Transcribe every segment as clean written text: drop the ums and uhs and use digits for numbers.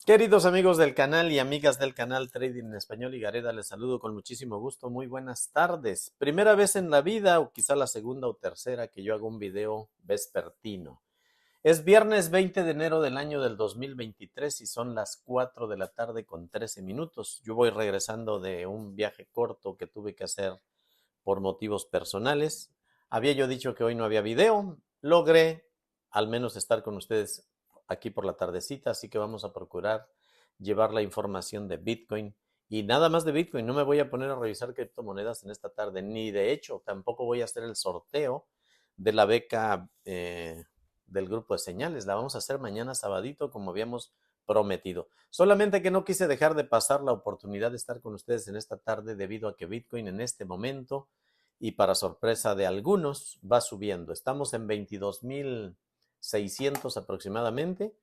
Queridos amigos del canal y amigas del canal Trading en Español y Gareda, les saludo con muchísimo gusto. Muy buenas tardes. Primera vez en la vida, o quizá la segunda o tercera, que yo hago un video vespertino. Es viernes 20 de enero del año del 2023 y son las 4 de la tarde con 13 minutos. Yo voy regresando de un viaje corto que tuve que hacer por motivos personales. Había yo dicho que hoy no había video. Logré al menos estar con ustedes aquí por la tardecita, así que vamos a procurar llevar la información de Bitcoin y nada más de Bitcoin. No me voy a poner a revisar criptomonedas en esta tarde, ni de hecho tampoco voy a hacer el sorteo de la beca del grupo de señales. La vamos a hacer mañana sabadito como habíamos prometido. Solamente que no quise dejar de pasar la oportunidad de estar con ustedes en esta tarde debido a que Bitcoin en este momento y para sorpresa de algunos va subiendo. Estamos en 22,600 aproximadamente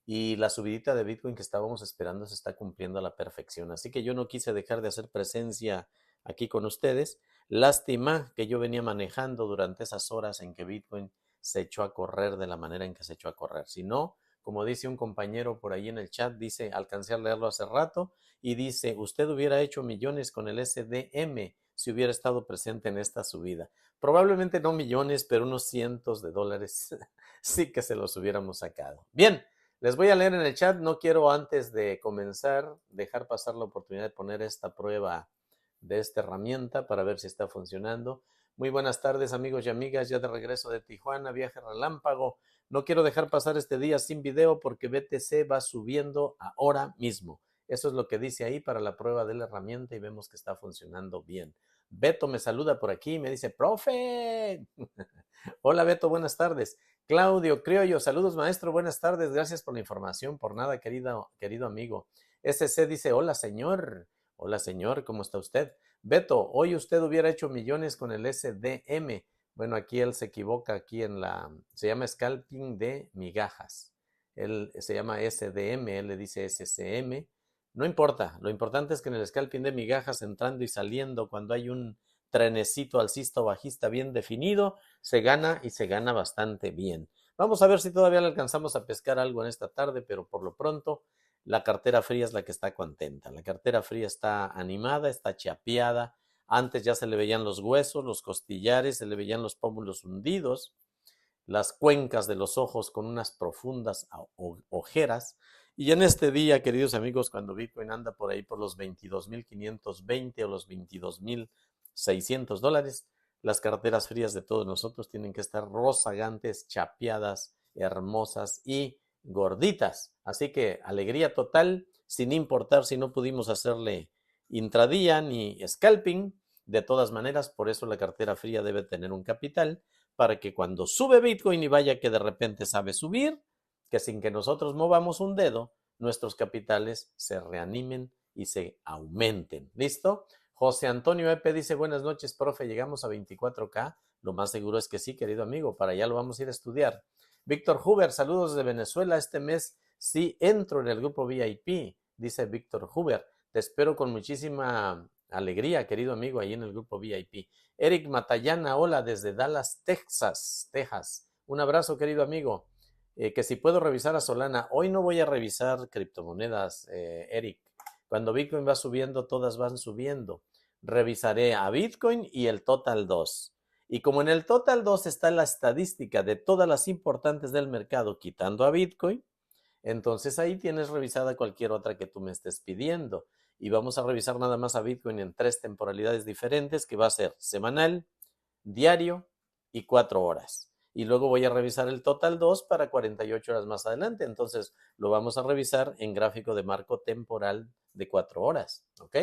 y la subidita de Bitcoin que estábamos esperando se está cumpliendo a la perfección. Así que yo no quise dejar de hacer presencia aquí con ustedes. Lástima que yo venía manejando durante esas horas en que Bitcoin se echó a correr de la manera en que se echó a correr. Si no, como dice un compañero por ahí en el chat, dice, alcancé a leerlo hace rato, y dice, usted hubiera hecho millones con el SDM si hubiera estado presente en esta subida. Probablemente no millones, pero unos cientos de dólares sí que se los hubiéramos sacado. Bien, les voy a leer en el chat. No quiero antes de comenzar dejar pasar la oportunidad de poner esta prueba de esta herramienta para ver si está funcionando. Muy buenas tardes amigos y amigas, ya de regreso de Tijuana, viaje relámpago. No quiero dejar pasar este día sin video porque BTC va subiendo ahora mismo. Eso es lo que dice ahí para la prueba de la herramienta y vemos que está funcionando bien. Beto me saluda por aquí, me dice, profe. Hola Beto, buenas tardes. Claudio Criollo, saludos maestro, buenas tardes, gracias por la información, por nada querido amigo. SC dice, hola señor, ¿cómo está usted? Beto, hoy usted hubiera hecho millones con el SDM. Bueno, aquí él se equivoca, se llama scalping de migajas. Él se llama SDM, él le dice SCM. No importa, lo importante es que en el scalping de migajas, entrando y saliendo, cuando hay un trenecito alcista o bajista bien definido, se gana y se gana bastante bien. Vamos a ver si todavía le alcanzamos a pescar algo en esta tarde, pero por lo pronto la cartera fría es la que está contenta. La cartera fría está animada, está chapeada. Antes ya se le veían los huesos, los costillares, se le veían los pómulos hundidos, las cuencas de los ojos con unas profundas ojeras. Y en este día, queridos amigos, cuando Bitcoin anda por ahí por los 22,520 o los 22,600 dólares, las carteras frías de todos nosotros tienen que estar rozagantes, chapeadas, hermosas y gorditas. Así que alegría total, sin importar si no pudimos hacerle intradía ni scalping. De todas maneras, por eso la cartera fría debe tener un capital para que cuando sube Bitcoin y vaya que de repente sabe subir, que sin que nosotros movamos un dedo, nuestros capitales se reanimen y se aumenten. ¿Listo? José Antonio Epe dice, buenas noches, profe, llegamos a 24K. Lo más seguro es que sí, querido amigo, para allá lo vamos a ir a estudiar. Víctor Huber, saludos de Venezuela. Este mes sí entro en el grupo VIP, dice Víctor Huber. Te espero con muchísima alegría, querido amigo, ahí en el grupo VIP. Eric Matallana, hola desde Dallas, Texas. Un abrazo, querido amigo. Que si puedo revisar a Solana. Hoy no voy a revisar criptomonedas, Eric. Cuando Bitcoin va subiendo, todas van subiendo. Revisaré a Bitcoin y el Total 2. Y como en el Total 2 está la estadística de todas las importantes del mercado, quitando a Bitcoin, entonces ahí tienes revisada cualquier otra que tú me estés pidiendo. Y vamos a revisar nada más a Bitcoin en 3 temporalidades diferentes, que va a ser semanal, diario y 4 horas. Y luego voy a revisar el Total 2 para 48 horas más adelante. Entonces lo vamos a revisar en gráfico de marco temporal de 4 horas. ¿Ok?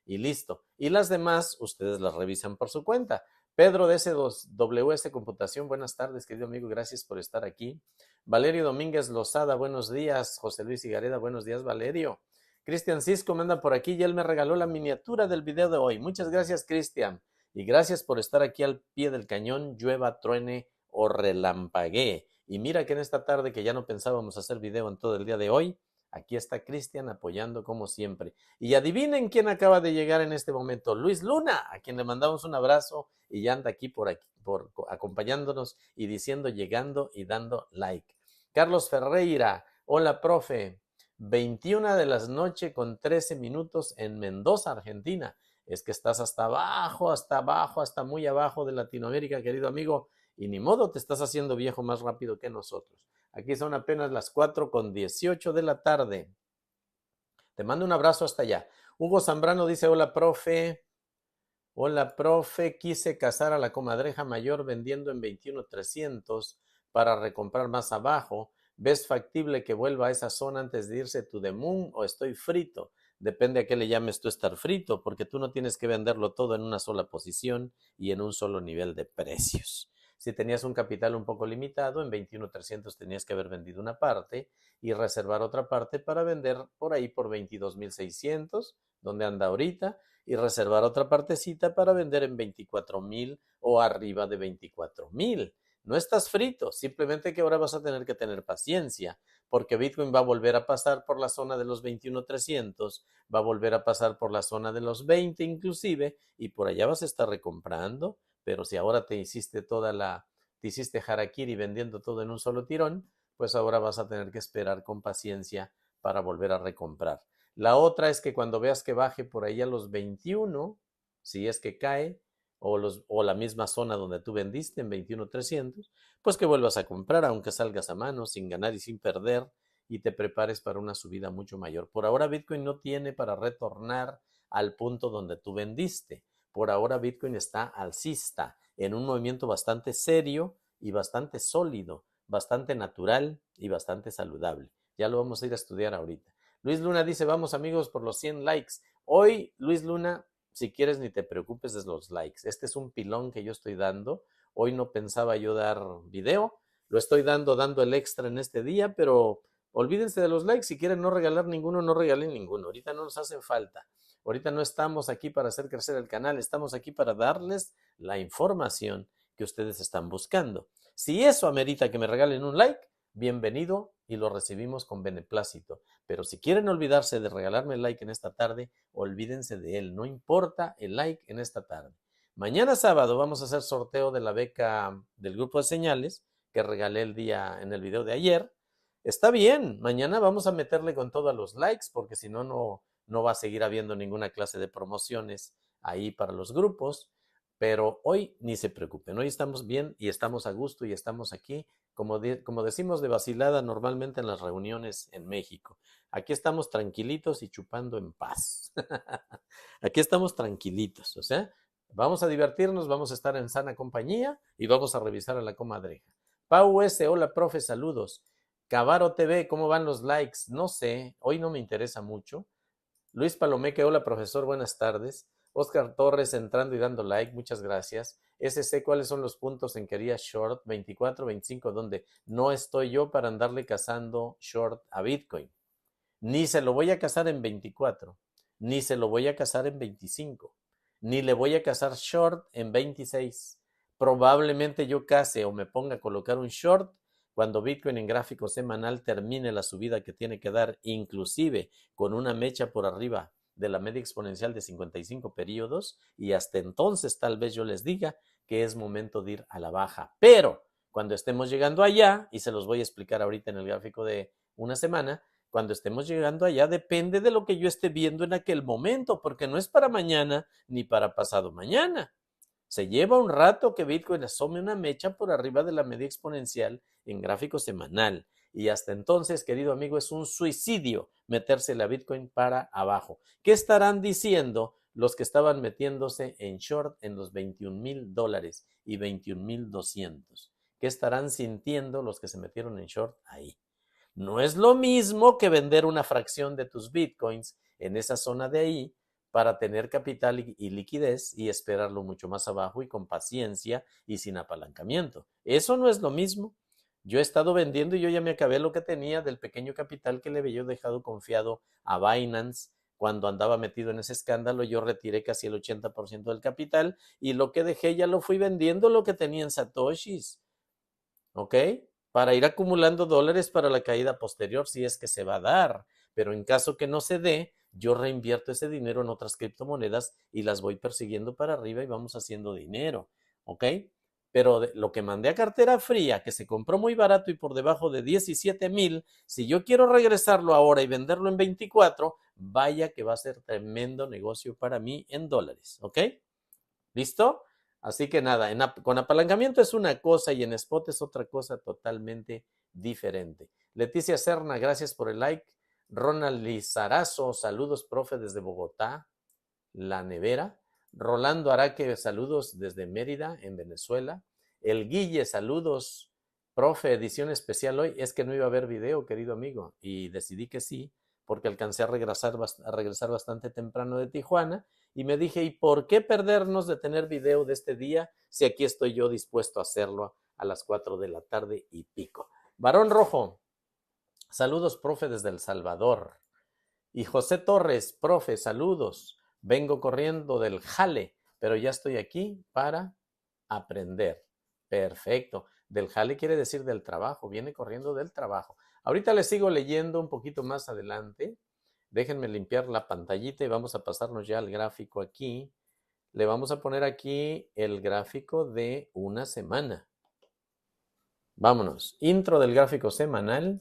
Y listo. Y las demás ustedes las revisan por su cuenta. Pedro de S2WS Computación, buenas tardes, querido amigo, gracias por estar aquí. Valerio Domínguez Lozada, buenos días. José Luis Higareda, buenos días, Valerio. Cristian Cisco me anda por aquí y él me regaló la miniatura del video de hoy. Muchas gracias, Cristian. Y gracias por estar aquí al pie del cañón, llueva, truene o relampaguee. Y mira que en esta tarde que ya no pensábamos hacer video en todo el día de hoy, aquí está Cristian apoyando como siempre. Y adivinen quién acaba de llegar en este momento, Luis Luna, a quien le mandamos un abrazo y ya anda aquí por acompañándonos y diciendo, llegando y dando like. Carlos Ferreira, hola profe, 21 de la noche con 13 minutos en Mendoza, Argentina. Es que estás hasta abajo, hasta muy abajo de Latinoamérica, querido amigo, y ni modo, te estás haciendo viejo más rápido que nosotros. Aquí son apenas las 4:18 de la tarde. Te mando un abrazo hasta allá. Hugo Zambrano dice, hola, profe. Hola, profe. Quise casar a la comadreja mayor vendiendo en 21,300 para recomprar más abajo. ¿Ves factible que vuelva a esa zona antes de irse to the moon o estoy frito? Depende a qué le llames tú estar frito, porque tú no tienes que venderlo todo en una sola posición y en un solo nivel de precios. Si tenías un capital un poco limitado, en 21,300 tenías que haber vendido una parte y reservar otra parte para vender por ahí por 22,600, donde anda ahorita, y reservar otra partecita para vender en 24,000 o arriba de 24,000. No estás frito, simplemente que ahora vas a tener que tener paciencia, porque Bitcoin va a volver a pasar por la zona de los 21,300, va a volver a pasar por la zona de los 20 inclusive, y por allá vas a estar recomprando, pero si ahora te hiciste harakiri vendiendo todo en un solo tirón, pues ahora vas a tener que esperar con paciencia para volver a recomprar. La otra es que cuando veas que baje por ahí a los 21, si es que cae, o la misma zona donde tú vendiste en 21,300, pues que vuelvas a comprar, aunque salgas a mano, sin ganar y sin perder, y te prepares para una subida mucho mayor. Por ahora Bitcoin no tiene para retornar al punto donde tú vendiste. Por ahora Bitcoin está alcista, en un movimiento bastante serio y bastante sólido, bastante natural y bastante saludable. Ya lo vamos a ir a estudiar ahorita. Luis Luna dice, vamos amigos por los 100 likes. Hoy, Luis Luna, si quieres ni te preocupes de los likes. Este es un pilón que yo estoy dando. Hoy no pensaba yo dar video. Lo estoy dando el extra en este día, pero olvídense de los likes. Si quieren no regalar ninguno, no regalen ninguno. Ahorita no nos hacen falta. Ahorita no estamos aquí para hacer crecer el canal. Estamos aquí para darles la información que ustedes están buscando. Si eso amerita que me regalen un like, bienvenido y lo recibimos con beneplácito. Pero si quieren olvidarse de regalarme el like en esta tarde, olvídense de él. No importa el like en esta tarde. Mañana sábado vamos a hacer sorteo de la beca del grupo de señales que regalé en el video de ayer. Está bien, mañana vamos a meterle con todo a los likes porque si no, no va a seguir habiendo ninguna clase de promociones ahí para los grupos. Pero hoy ni se preocupen, hoy estamos bien y estamos a gusto y estamos aquí, como decimos de vacilada normalmente en las reuniones en México. Aquí estamos tranquilitos y chupando en paz. Aquí estamos tranquilitos, o sea, vamos a divertirnos, vamos a estar en sana compañía y vamos a revisar a la comadreja. Pau S, hola profe, saludos. Cavaro TV, ¿cómo van los likes? No sé, hoy no me interesa mucho. Luis Palomeque, hola profesor, buenas tardes. Oscar Torres entrando y dando like, muchas gracias. SC, ¿cuáles son los puntos en que haría short? 24, 25, donde no estoy yo para andarle cazando short a Bitcoin. Ni se lo voy a cazar en 24, ni se lo voy a cazar en 25, ni le voy a cazar short en 26. Probablemente yo case o me ponga a colocar un short cuando Bitcoin en gráfico semanal termine la subida que tiene que dar, inclusive con una mecha por arriba de la media exponencial de 55 periodos, y hasta entonces tal vez yo les diga que es momento de ir a la baja. Pero cuando estemos llegando allá, y se los voy a explicar ahorita en el gráfico de una semana, cuando estemos llegando allá depende de lo que yo esté viendo en aquel momento, porque no es para mañana ni para pasado mañana. Se lleva un rato que Bitcoin asome una mecha por arriba de la media exponencial en gráfico semanal. Y hasta entonces, querido amigo, es un suicidio meterse la Bitcoin para abajo. ¿Qué estarán diciendo los que estaban metiéndose en short en los $21,000 y 21,200? ¿Qué estarán sintiendo los que se metieron en short ahí? No es lo mismo que vender una fracción de tus Bitcoins en esa zona de ahí para tener capital y liquidez y esperarlo mucho más abajo y con paciencia y sin apalancamiento. Eso no es lo mismo. Yo he estado vendiendo y yo ya me acabé lo que tenía del pequeño capital que le había dejado confiado a Binance cuando andaba metido en ese escándalo. Yo retiré casi el 80% del capital y lo que dejé ya lo fui vendiendo lo que tenía en Satoshis. ¿Ok? Para ir acumulando dólares para la caída posterior si es que se va a dar. Pero en caso que no se dé, yo reinvierto ese dinero en otras criptomonedas y las voy persiguiendo para arriba y vamos haciendo dinero. ¿Ok? Pero lo que mandé a cartera fría, que se compró muy barato y por debajo de 17,000, si yo quiero regresarlo ahora y venderlo en 24, vaya que va a ser tremendo negocio para mí en dólares, ¿ok? ¿Listo? Así que nada, con apalancamiento es una cosa y en spot es otra cosa totalmente diferente. Leticia Serna, gracias por el like. Ronald Lizarazo, saludos, profe, desde Bogotá, La Nevera. Rolando Araque, saludos desde Mérida, en Venezuela. El Guille, saludos, profe, edición especial hoy. Es que no iba a haber video, querido amigo, y decidí que sí, porque alcancé a regresar bastante temprano de Tijuana, y me dije, ¿y por qué perdernos de tener video de este día si aquí estoy yo dispuesto a hacerlo a las 4 de la tarde y pico? Varón Rojo, saludos, profe, desde El Salvador. Y José Torres, profe, saludos. Vengo corriendo del jale, pero ya estoy aquí para aprender. Perfecto. Del jale quiere decir del trabajo, viene corriendo del trabajo. Ahorita les sigo leyendo un poquito más adelante. Déjenme limpiar la pantallita y vamos a pasarnos ya al gráfico aquí. Le vamos a poner aquí el gráfico de una semana. Vámonos. Intro del gráfico semanal.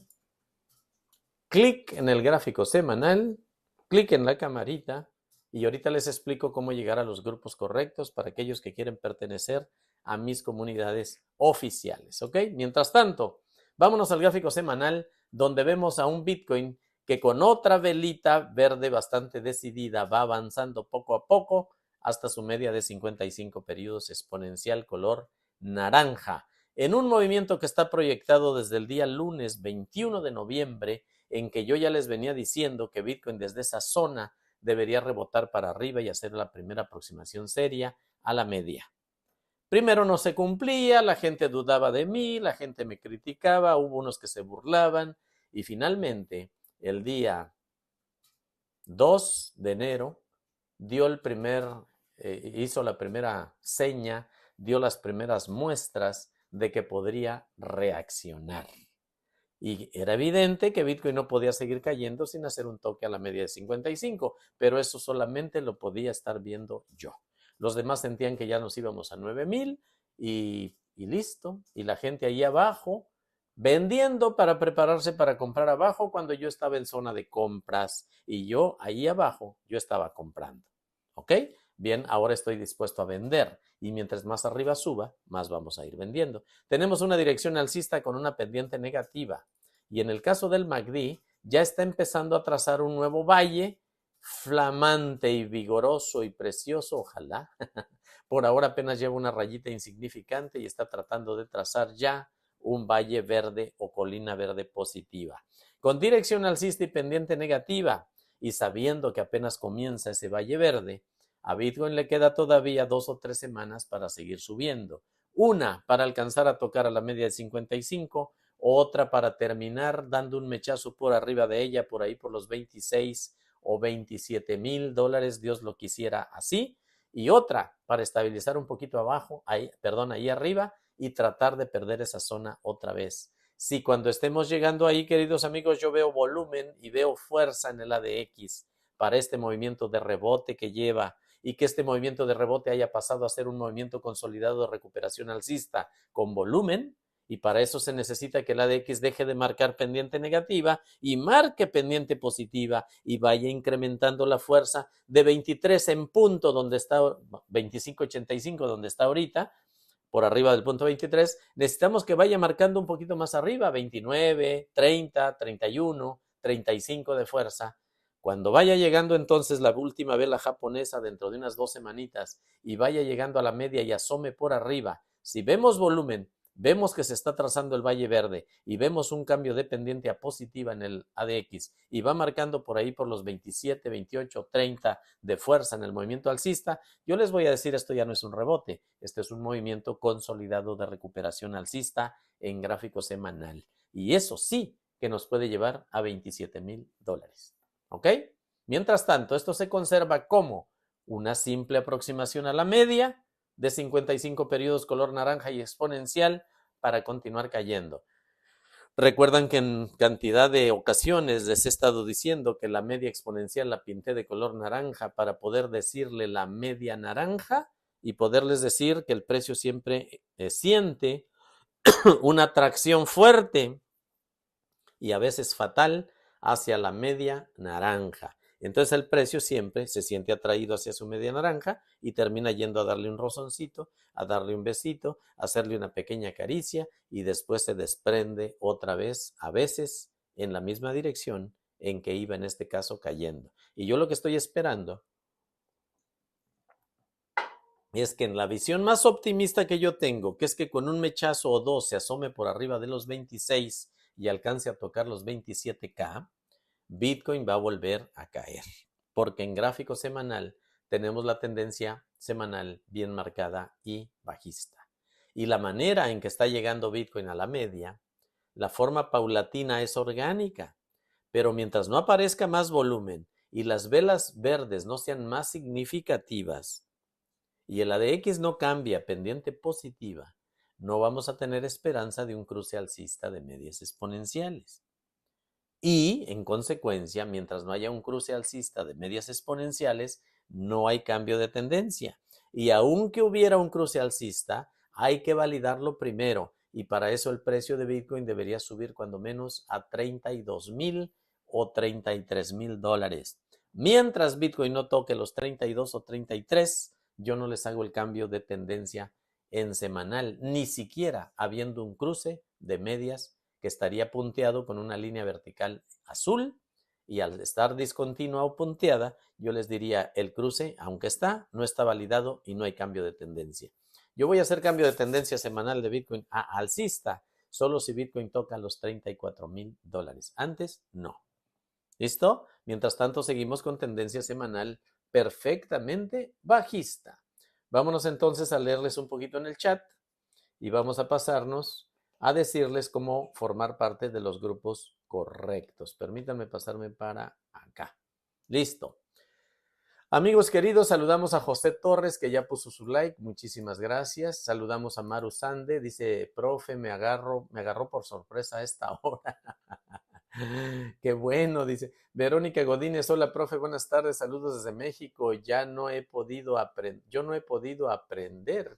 Clic en el gráfico semanal. Clic en la camarita y ahorita les explico cómo llegar a los grupos correctos para aquellos que quieren pertenecer a mis comunidades oficiales, ¿ok? Mientras tanto, vámonos al gráfico semanal donde vemos a un Bitcoin que con otra velita verde bastante decidida va avanzando poco a poco hasta su media de 55 periodos exponencial color naranja, en un movimiento que está proyectado desde el día lunes 21 de noviembre, en que yo ya les venía diciendo que Bitcoin desde esa zona debería rebotar para arriba y hacer la primera aproximación seria a la media. Primero no se cumplía, la gente dudaba de mí, la gente me criticaba, hubo unos que se burlaban y finalmente el día 2 de enero hizo la primera seña, dio las primeras muestras de que podría reaccionar. Y era evidente que Bitcoin no podía seguir cayendo sin hacer un toque a la media de 55, pero eso solamente lo podía estar viendo yo. Los demás sentían que ya nos íbamos a 9,000 y listo. Y la gente ahí abajo vendiendo para prepararse para comprar abajo cuando yo estaba en zona de compras y yo ahí abajo yo estaba comprando. ¿Ok? Bien, ahora estoy dispuesto a vender y mientras más arriba suba, más vamos a ir vendiendo. Tenemos una dirección alcista con una pendiente negativa y en el caso del MACD ya está empezando a trazar un nuevo valle flamante y vigoroso y precioso, ojalá. Por ahora apenas lleva una rayita insignificante y está tratando de trazar ya un valle verde o colina verde positiva. Con dirección alcista y pendiente negativa y sabiendo que apenas comienza ese valle verde, a Bitcoin le queda todavía 2 o 3 semanas para seguir subiendo. Una para alcanzar a tocar a la media de 55, otra para terminar dando un mechazo por arriba de ella, por ahí por los 26 o 27,000 dólares, Dios lo quisiera así, y otra para estabilizar un poquito abajo, ahí arriba y tratar de perder esa zona otra vez. Si cuando estemos llegando ahí, queridos amigos, yo veo volumen y veo fuerza en el ADX para este movimiento de rebote que lleva y que este movimiento de rebote haya pasado a ser un movimiento consolidado de recuperación alcista con volumen, y para eso se necesita que el ADX deje de marcar pendiente negativa y marque pendiente positiva y vaya incrementando la fuerza de 23 en punto donde está 25.85 donde está ahorita, por arriba del punto 23, necesitamos que vaya marcando un poquito más arriba, 29, 30, 31, 35 de fuerza. Cuando vaya llegando entonces la última vela japonesa dentro de unas 2 semanitas y vaya llegando a la media y asome por arriba, si vemos volumen, vemos que se está trazando el valle verde y vemos un cambio de pendiente a positiva en el ADX y va marcando por ahí por los 27, 28, 30 de fuerza en el movimiento alcista, yo les voy a decir, esto ya no es un rebote, este es un movimiento consolidado de recuperación alcista en gráfico semanal. Y eso sí que nos puede llevar a 27,000 dólares. ¿Ok? Mientras tanto, esto se conserva como una simple aproximación a la media de 55 periodos color naranja y exponencial para continuar cayendo. Recuerdan que en cantidad de ocasiones les he estado diciendo que la media exponencial la pinté de color naranja para poder decirle la media naranja y poderles decir que el precio siempre siente una atracción fuerte y a veces fatal hacia la media naranja. Entonces el precio siempre se siente atraído hacia su media naranja y termina yendo a darle un rozoncito, a darle un besito, a hacerle una pequeña caricia y después se desprende otra vez, a veces en la misma dirección en que iba en este caso cayendo. Y yo lo que estoy esperando es que en la visión más optimista que yo tengo, que es que con un mechazo o dos se asome por arriba de los 26 y alcance a tocar los 27K, Bitcoin va a volver a caer, porque en gráfico semanal tenemos la tendencia semanal bien marcada y bajista. Y la manera en que está llegando Bitcoin a la media, la forma paulatina es orgánica, pero mientras no aparezca más volumen y las velas verdes no sean más significativas y el ADX no cambia pendiente positiva, no vamos a tener esperanza de un cruce alcista de medias exponenciales. Y, en consecuencia, mientras no haya un cruce alcista de medias exponenciales, no hay cambio de tendencia. Y aunque hubiera un cruce alcista, hay que validarlo primero. Y para eso el precio de Bitcoin debería subir cuando menos a 32,000 o 33,000 dólares. Mientras Bitcoin no toque los 32 o 33, yo no les hago el cambio de tendencia en semanal, ni siquiera habiendo un cruce de medias que estaría punteado con una línea vertical azul, y al estar discontinua o punteada, yo les diría el cruce, aunque está, no está validado y no hay cambio de tendencia. Yo voy a hacer cambio de tendencia semanal de Bitcoin a alcista, solo si Bitcoin toca los 34,000 dólares. Antes, no. ¿Listo? Mientras tanto, seguimos con tendencia semanal perfectamente bajista. Vámonos entonces a leerles un poquito en el chat y vamos a pasarnos a decirles cómo formar parte de los grupos correctos. Permítanme pasarme para acá. Listo. Amigos queridos, saludamos a José Torres, que ya puso su like. Muchísimas gracias. Saludamos a Maru Sande. Dice, profe, me agarró por sorpresa a esta hora. Qué bueno, dice. Verónica Godínez, hola, profe, buenas tardes, saludos desde México. Yo no he podido aprender.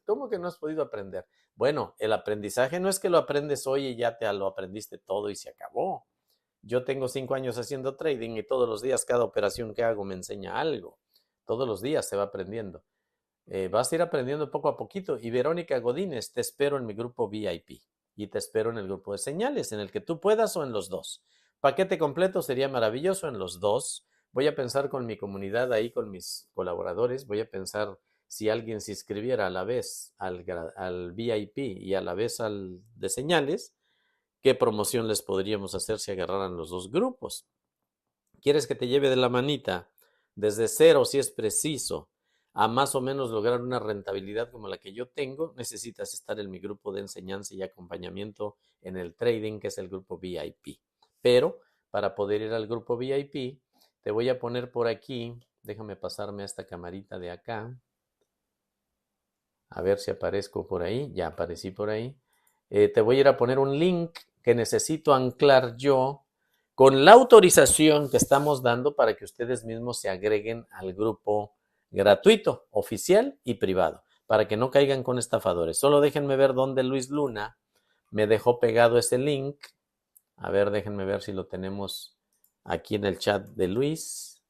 ¿Cómo que no has podido aprender? Bueno, el aprendizaje no es que lo aprendes hoy y ya te lo aprendiste todo y se acabó. Yo tengo 5 años haciendo trading y todos los días cada operación que hago me enseña algo. Todos los días se va aprendiendo. Vas a ir aprendiendo poco a poquito. Y Verónica Godínez, te espero en mi grupo VIP y te espero en el grupo de señales, en el que tú puedas o en los dos. Paquete completo sería maravilloso en los dos. Voy a pensar con mi comunidad ahí, con mis colaboradores. Voy a pensar si alguien se inscribiera a la vez al VIP y a la vez al de señales, qué promoción les podríamos hacer si agarraran los dos grupos. ¿Quieres que te lleve de la manita desde cero, si es preciso, a más o menos lograr una rentabilidad como la que yo tengo? Necesitas estar en mi grupo de enseñanza y acompañamiento en el trading, que es el grupo VIP. Pero para poder ir al grupo VIP, te voy a poner por aquí, déjame pasarme a esta camarita de acá, a ver si aparezco por ahí, ya aparecí por ahí. Te voy a ir a poner un link que necesito anclar yo con la autorización que estamos dando para que ustedes mismos se agreguen al grupo gratuito, oficial y privado, para que no caigan con estafadores. Solo déjenme ver dónde Luis Luna me dejó pegado ese link. A ver, déjenme ver si lo tenemos aquí en el chat de Luis.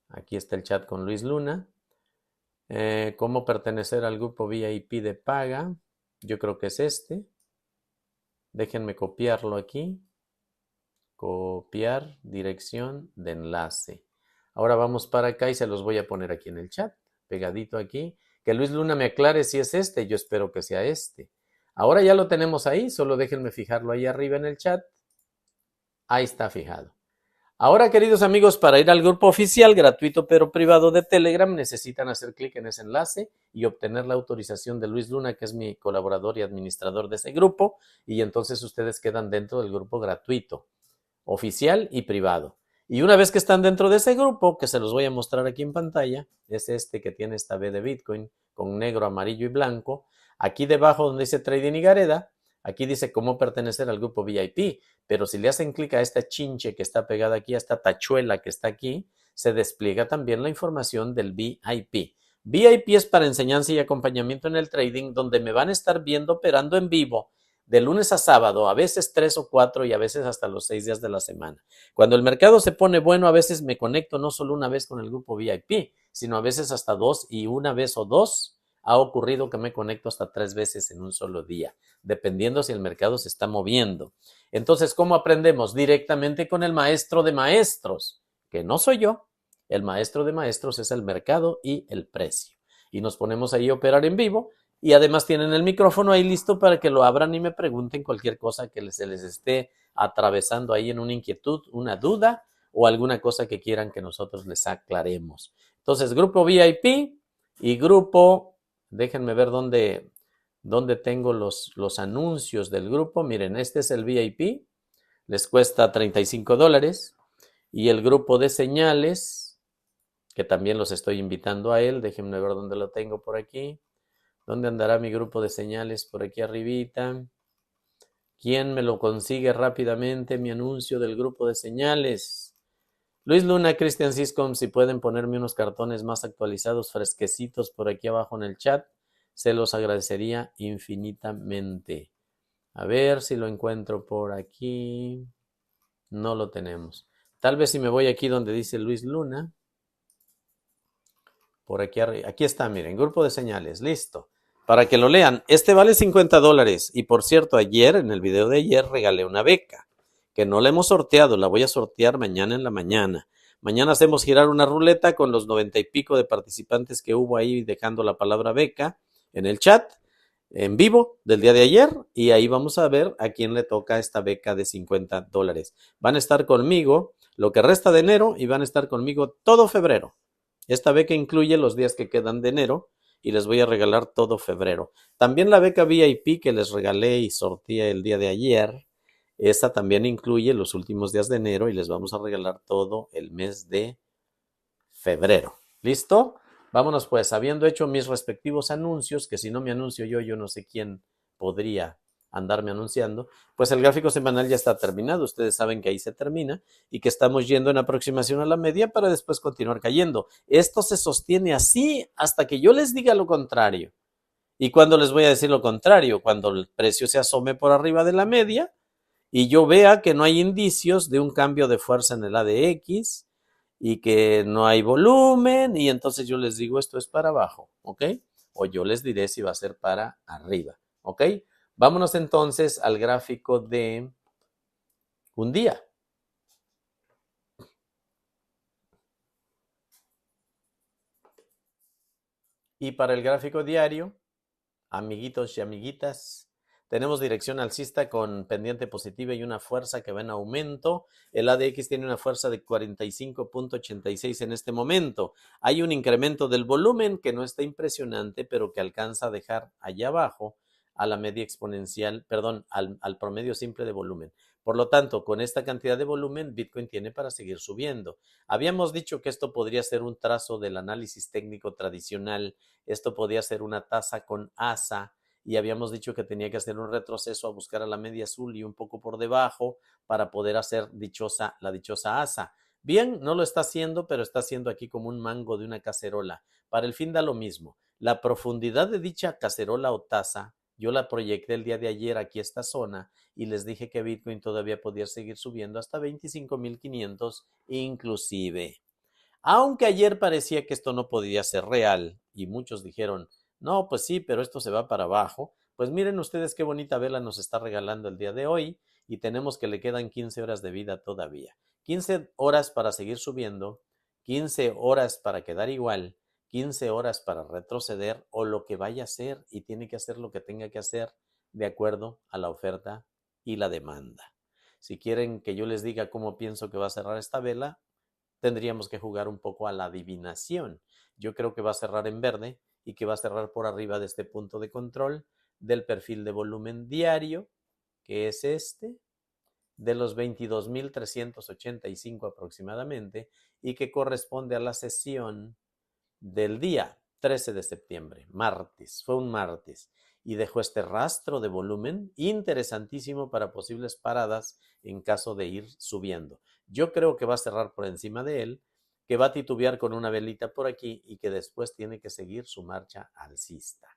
Aquí está el chat con Luis Luna. ¿Cómo pertenecer al grupo VIP de paga? Yo creo que es este. Déjenme copiarlo aquí. Copiar dirección de enlace. Ahora vamos para acá y se los voy a poner aquí en el chat, pegadito aquí. Que Luis Luna me aclare si es este. Yo espero que sea este. Ahora ya lo tenemos ahí. Solo déjenme fijarlo ahí arriba en el chat. Ahí está fijado. Ahora, queridos amigos, para ir al grupo oficial, gratuito pero privado de Telegram, necesitan hacer clic en ese enlace y obtener la autorización de Luis Luna, que es mi colaborador y administrador de ese grupo, y entonces ustedes quedan dentro del grupo gratuito, oficial y privado. Y una vez que están dentro de ese grupo, que se los voy a mostrar aquí en pantalla, es este que tiene esta B de Bitcoin con negro, amarillo y blanco. Aquí debajo donde dice Trading y Gareda, aquí dice cómo pertenecer al grupo VIP, pero si le hacen clic a esta chinche que está pegada aquí, a esta tachuela que está aquí, se despliega también la información del VIP. VIP es para enseñanza y acompañamiento en el trading, donde me van a estar viendo operando en vivo de lunes a sábado, a veces 3 o 4 y a veces hasta los 6 días de la semana. Cuando el mercado se pone bueno, a veces me conecto no solo una vez con el grupo VIP, sino a veces hasta 2, y una vez o 2 ha ocurrido que me conecto hasta 3 veces en un solo día, dependiendo si el mercado se está moviendo. Entonces, ¿cómo aprendemos? Directamente con el maestro de maestros, que no soy yo. El maestro de maestros es el mercado y el precio. Y nos ponemos ahí a operar en vivo, y además tienen el micrófono ahí listo para que lo abran y me pregunten cualquier cosa que se les esté atravesando ahí en una inquietud, una duda o alguna cosa que quieran que nosotros les aclaremos. Entonces, grupo VIP y grupo, déjenme ver dónde tengo los anuncios del grupo. Miren, este es el VIP, les cuesta $35. Y el grupo de señales, que también los estoy invitando a él, déjenme ver dónde lo tengo por aquí. ¿Dónde andará mi grupo de señales? Por aquí arribita. ¿Quién me lo consigue rápidamente? Mi anuncio del grupo de señales. Luis Luna, Cristian Siscom, si pueden ponerme unos cartones más actualizados, fresquecitos por aquí abajo en el chat, se los agradecería infinitamente. A ver si lo encuentro por aquí. No lo tenemos. Tal vez si me voy aquí donde dice Luis Luna. Por aquí arriba. Aquí está, miren, grupo de señales, listo. Para que lo lean, este vale $50. Y por cierto, ayer, en el video de ayer, regalé una beca, que no la hemos sorteado, la voy a sortear mañana en la mañana. Mañana hacemos girar una ruleta con los 90 y pico de participantes que hubo ahí dejando la palabra beca en el chat, en vivo del día de ayer, y ahí vamos a ver a quién le toca esta beca de $50. Van a estar conmigo lo que resta de enero y van a estar conmigo todo febrero. Esta beca incluye los días que quedan de enero y les voy a regalar todo febrero. También la beca VIP que les regalé y sorteé el día de ayer, esta también incluye los últimos días de enero y les vamos a regalar todo el mes de febrero. ¿Listo? Vámonos pues, habiendo hecho mis respectivos anuncios, que si no me anuncio yo no sé quién podría andarme anunciando, pues el gráfico semanal ya está terminado. Ustedes saben que ahí se termina y que estamos yendo en aproximación a la media para después continuar cayendo. Esto se sostiene así hasta que yo les diga lo contrario. ¿Y cuándo les voy a decir lo contrario? Cuando el precio se asome por arriba de la media y yo vea que no hay indicios de un cambio de fuerza en el ADX y que no hay volumen, y entonces yo les digo esto es para abajo, ¿ok? O yo les diré si va a ser para arriba, ¿ok? Vámonos entonces al gráfico de un día. Y para el gráfico diario, amiguitos y amiguitas, tenemos dirección alcista con pendiente positiva y una fuerza que va en aumento. El ADX tiene una fuerza de 45.86 en este momento. Hay un incremento del volumen que no está impresionante, pero que alcanza a dejar allá abajo a la media exponencial, perdón, al promedio simple de volumen. Por lo tanto, con esta cantidad de volumen, Bitcoin tiene para seguir subiendo. Habíamos dicho que esto podría ser un trazo del análisis técnico tradicional. Esto podía ser una tasa con asa, y habíamos dicho que tenía que hacer un retroceso a buscar a la media azul y un poco por debajo para poder hacer la dichosa asa. Bien, no lo está haciendo, pero está haciendo aquí como un mango de una cacerola. Para el fin da lo mismo. La profundidad de dicha cacerola o taza, yo la proyecté el día de ayer aquí a esta zona y les dije que Bitcoin todavía podía seguir subiendo hasta 25.500 inclusive. Aunque ayer parecía que esto no podía ser real y muchos dijeron, no, pues sí, pero esto se va para abajo, pues miren ustedes qué bonita vela nos está regalando el día de hoy y tenemos que le quedan 15 horas de vida todavía. 15 horas para seguir subiendo, 15 horas para quedar igual, 15 horas para retroceder o lo que vaya a hacer, y tiene que hacer lo que tenga que hacer de acuerdo a la oferta y la demanda. Si quieren que yo les diga cómo pienso que va a cerrar esta vela, tendríamos que jugar un poco a la adivinación. Yo creo que va a cerrar en verde y que va a cerrar por arriba de este punto de control del perfil de volumen diario, que es este, de los 22.385 aproximadamente, y que corresponde a la sesión del día 13 de septiembre, martes. Fue un martes y dejó este rastro de volumen interesantísimo para posibles paradas en caso de ir subiendo. Yo creo que va a cerrar por encima de él, que va a titubear con una velita por aquí y que después tiene que seguir su marcha alcista,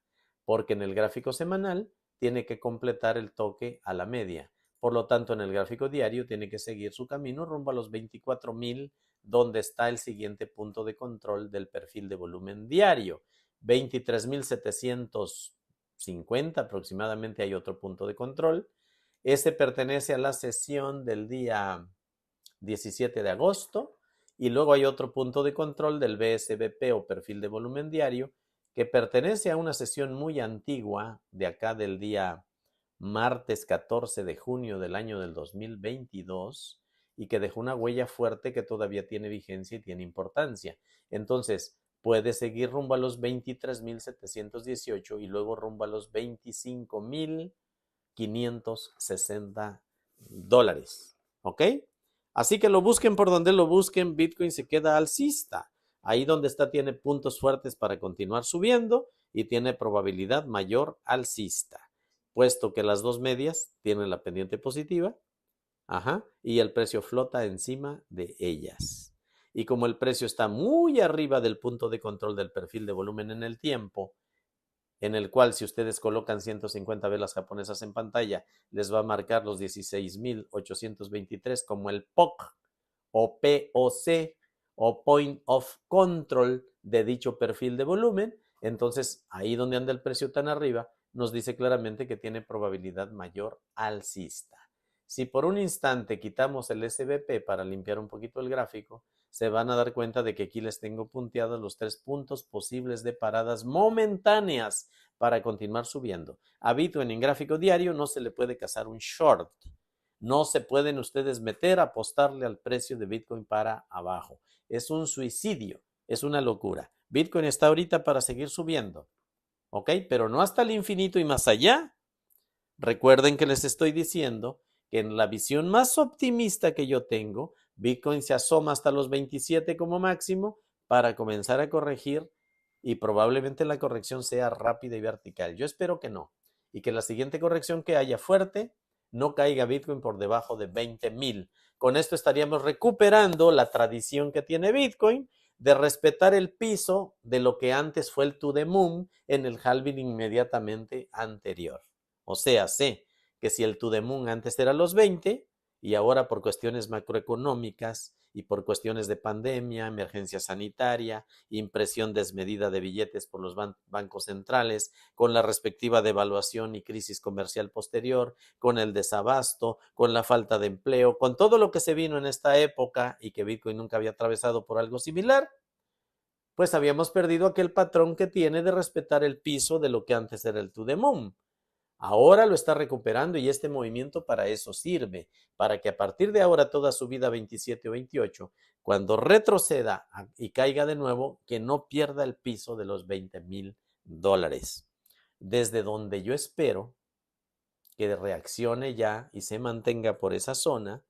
porque en el gráfico semanal tiene que completar el toque a la media. Por lo tanto, en el gráfico diario tiene que seguir su camino rumbo a los 24,000, donde está el siguiente punto de control del perfil de volumen diario. 23,750 aproximadamente hay otro punto de control. Ese pertenece a la sesión del día 17 de agosto y luego hay otro punto de control del BSBP o perfil de volumen diario que pertenece a una sesión muy antigua de acá del día martes 14 de junio del año del 2022 y que dejó una huella fuerte que todavía tiene vigencia y tiene importancia. Entonces, puede seguir rumbo a los 23,718 y luego rumbo a los 25,560 dólares. ¿Ok? Así que lo busquen por donde lo busquen, Bitcoin se queda alcista. Ahí donde está tiene puntos fuertes para continuar subiendo y tiene probabilidad mayor alcista, puesto que las dos medias tienen la pendiente positiva, y el precio flota encima de ellas. Y como el precio está muy arriba del punto de control del perfil de volumen en el tiempo, en el cual si ustedes colocan 150 velas japonesas en pantalla, les va a marcar los 16,823 como el POC o POC o Point of Control de dicho perfil de volumen. Entonces, ahí donde anda el precio tan arriba, nos dice claramente que tiene probabilidad mayor alcista. Si por un instante quitamos el SBP para limpiar un poquito el gráfico, se van a dar cuenta de que aquí les tengo punteados los 3 puntos posibles de paradas momentáneas para continuar subiendo. A Bitcoin en gráfico diario no se le puede cazar un short. No se pueden ustedes meter a apostarle al precio de Bitcoin para abajo. Es un suicidio, es una locura. Bitcoin está ahorita para seguir subiendo, ¿ok? Pero no hasta el infinito y más allá. Recuerden que les estoy diciendo que en la visión más optimista que yo tengo, Bitcoin se asoma hasta los 27 como máximo para comenzar a corregir y probablemente la corrección sea rápida y vertical. Yo espero que no y que la siguiente corrección que haya fuerte no caiga Bitcoin por debajo de 20,000. Con esto estaríamos recuperando la tradición que tiene Bitcoin de respetar el piso de lo que antes fue el to the moon en el halving inmediatamente anterior. O sea, sé que si el to the moon antes era los 20 y ahora por cuestiones macroeconómicas y por cuestiones de pandemia, emergencia sanitaria, impresión desmedida de billetes por los bancos centrales, con la respectiva devaluación y crisis comercial posterior, con el desabasto, con la falta de empleo, con todo lo que se vino en esta época y que Bitcoin nunca había atravesado por algo similar, pues habíamos perdido aquel patrón que tiene de respetar el piso de lo que antes era el to the moon. Ahora lo está recuperando y este movimiento para eso sirve, para que a partir de ahora toda su vida 27 o 28, cuando retroceda y caiga de nuevo, que no pierda el piso de los 20,000 dólares. Desde donde yo espero que reaccione ya y se mantenga por esa zona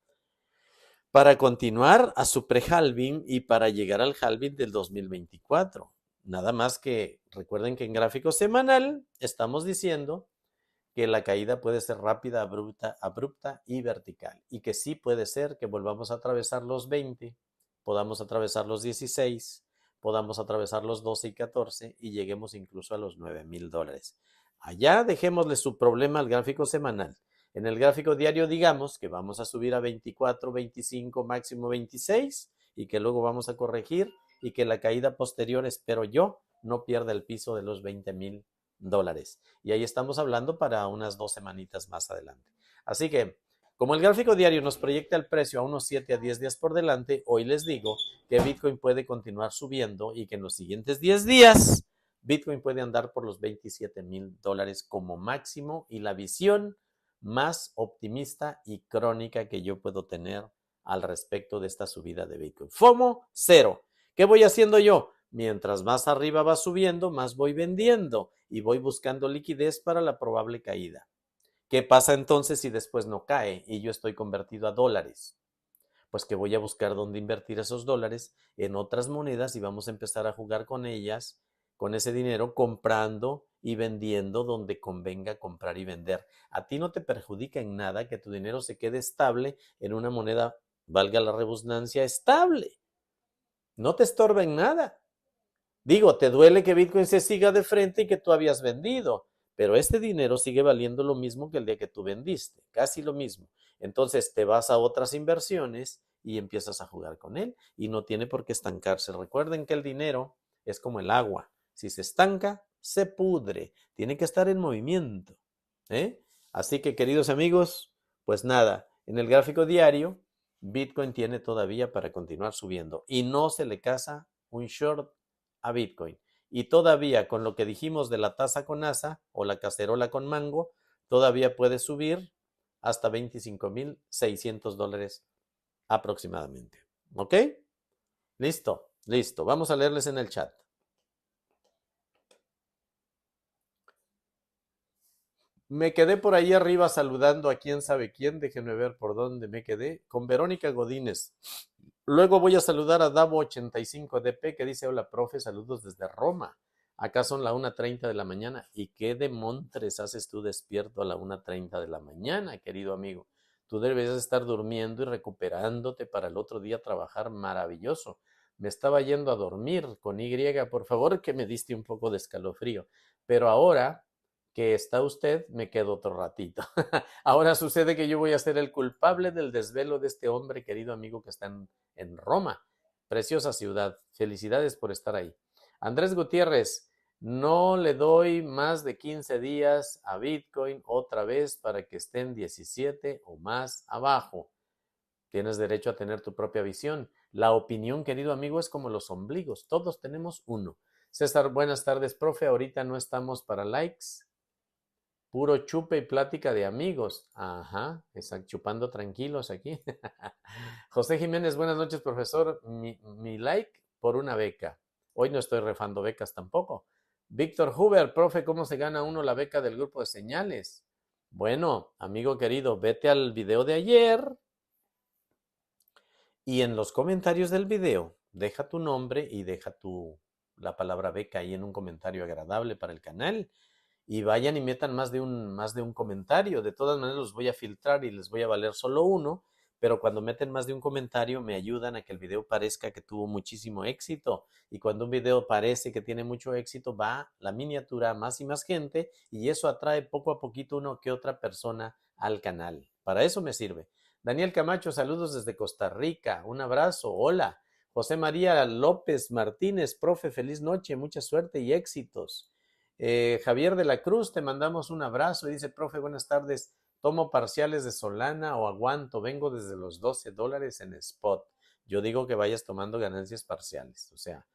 para continuar a su pre-halving y para llegar al halving del 2024. Nada más que recuerden que en gráfico semanal estamos diciendo que la caída puede ser rápida, abrupta y vertical. Y que sí puede ser que volvamos a atravesar los 20, podamos atravesar los 16, podamos atravesar los 12 y 14 y lleguemos incluso a los 9,000 dólares. Allá dejémosle su problema al gráfico semanal. En el gráfico diario digamos que vamos a subir a 24, 25, máximo 26 y que luego vamos a corregir y que la caída posterior, espero yo, no pierda el piso de los 20,000 dólares. Y ahí estamos hablando para unas 2 semanitas más adelante. Así que, como el gráfico diario nos proyecta el precio a unos 7 a 10 días por delante, hoy les digo que Bitcoin puede continuar subiendo y que en los siguientes 10 días Bitcoin puede andar por los 27,000 dólares como máximo y la visión más optimista y crónica que yo puedo tener al respecto de esta subida de Bitcoin. FOMO, cero. ¿Qué voy haciendo yo? Mientras más arriba va subiendo, más voy vendiendo y voy buscando liquidez para la probable caída. ¿Qué pasa entonces si después no cae y yo estoy convertido a dólares? Pues que voy a buscar dónde invertir esos dólares en otras monedas y vamos a empezar a jugar con ellas, con ese dinero, comprando y vendiendo donde convenga comprar y vender. A ti no te perjudica en nada que tu dinero se quede estable en una moneda, valga la redundancia, estable. No te estorba en nada. Digo, te duele que Bitcoin se siga de frente y que tú habías vendido, pero este dinero sigue valiendo lo mismo que el día que tú vendiste, casi lo mismo. Entonces te vas a otras inversiones y empiezas a jugar con él y no tiene por qué estancarse. Recuerden que el dinero es como el agua. Si se estanca, se pudre. Tiene que estar en movimiento. ¿Eh? Así que, queridos amigos, pues nada, en el gráfico diario, Bitcoin tiene todavía para continuar subiendo y no se le casa un short a Bitcoin. Y todavía con lo que dijimos de la taza con asa o la cacerola con mango, todavía puede subir hasta $25,600 aproximadamente. ¿Ok? Listo, listo. Vamos a leerles en el chat. Me quedé por ahí arriba saludando a quién sabe quién. Déjenme ver por dónde me quedé. Con Verónica Godínez. Luego voy a saludar a Davo85DP que dice: hola, profe, saludos desde Roma. Acá son la 1:30 de la mañana. ¿Y qué demontres haces tú despierto a la 1:30 de la mañana, querido amigo? Tú debes estar durmiendo y recuperándote para el otro día trabajar maravilloso. Me estaba yendo a dormir con Y, por favor, que me diste un poco de escalofrío. Pero ahora que está usted, me quedo otro ratito. Ahora sucede que yo voy a ser el culpable del desvelo de este hombre, querido amigo, que está en Roma. Preciosa ciudad. Felicidades por estar ahí. Andrés Gutiérrez, no le doy más de 15 días a Bitcoin otra vez para que esté en 17 o más abajo. Tienes derecho a tener tu propia visión. La opinión, querido amigo, es como los ombligos. Todos tenemos uno. César, buenas tardes, profe. Ahorita no estamos para likes. Puro chupe y plática de amigos. Ajá, están chupando tranquilos aquí. José Jiménez, buenas noches, profesor. Mi like por una beca. Hoy no estoy refando becas tampoco. Víctor Huber, profe, ¿cómo se gana uno la beca del grupo de señales? Bueno, amigo querido, vete al video de ayer y en los comentarios del video deja tu nombre y deja la palabra beca ahí en un comentario agradable para el canal. Y vayan y metan más de un comentario. De todas maneras los voy a filtrar y les voy a valer solo uno, pero cuando meten más de un comentario me ayudan a que el video parezca que tuvo muchísimo éxito. Y cuando un video parece que tiene mucho éxito, va la miniatura a más y más gente y eso atrae poco a poquito una que otra persona al canal. Para eso me sirve. Daniel Camacho, saludos desde Costa Rica. Un abrazo. Hola. José María López Martínez, profe, feliz noche, mucha suerte y éxitos. Javier de la Cruz, te mandamos un abrazo y dice: profe, buenas tardes, tomo parciales de Solana o aguanto, vengo desde los $12 en spot. Yo digo que vayas tomando ganancias parciales, o sea,